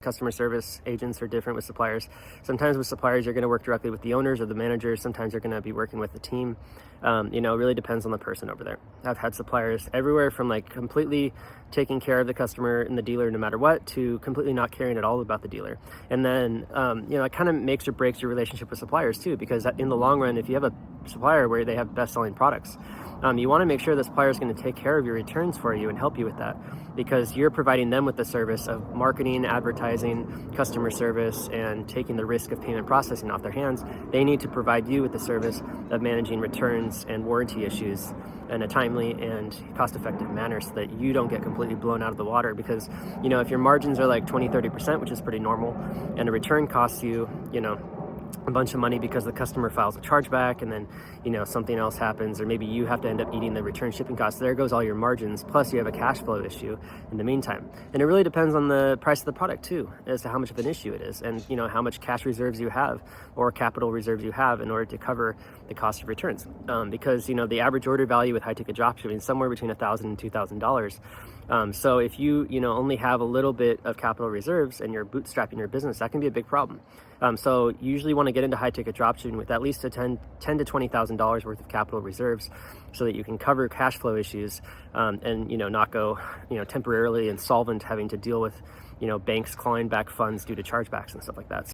Customer service agents are different with suppliers. Sometimes with suppliers, you're going to work directly with the owners or the managers. Sometimes you're going to be working with the team. It really depends on the person over there. I've had suppliers everywhere from like completely taking care of the customer and the dealer no matter what, to completely not caring at all about the dealer. And then, it kind of makes or breaks your relationship with suppliers too, because in the long run, if you have a supplier where they have best-selling products, you want to make sure the supplier is going to take care of your returns for you and help you with that, because you're providing them with the service of marketing, advertising, customer service, and taking the risk of payment processing off their hands. They need to provide you with the service of managing returns and warranty issues in a timely and cost-effective manner, so that you don't get completely blown out of the water. Because, if your margins are like 20-30%, which is pretty normal, and a return costs you, a bunch of money because the customer files a chargeback, and then something else happens, or maybe you have to end up eating the return shipping costs, there goes all your margins, plus you have a cash flow issue in the meantime. And it really depends on the price of the product too, as to how much of an issue it is, and how much cash reserves you have or capital reserves you have in order to cover the cost of returns, because the average order value with high ticket dropshipping is somewhere between $1,000 and $2,000. So if you only have a little bit of capital reserves and you're bootstrapping your business, that can be a big problem. So you usually want to get into high ticket dropshipping with at least a $10,000 to $20,000 worth of capital reserves, so that you can cover cash flow issues, and not go temporarily insolvent, having to deal with banks clawing back funds due to chargebacks and stuff like that.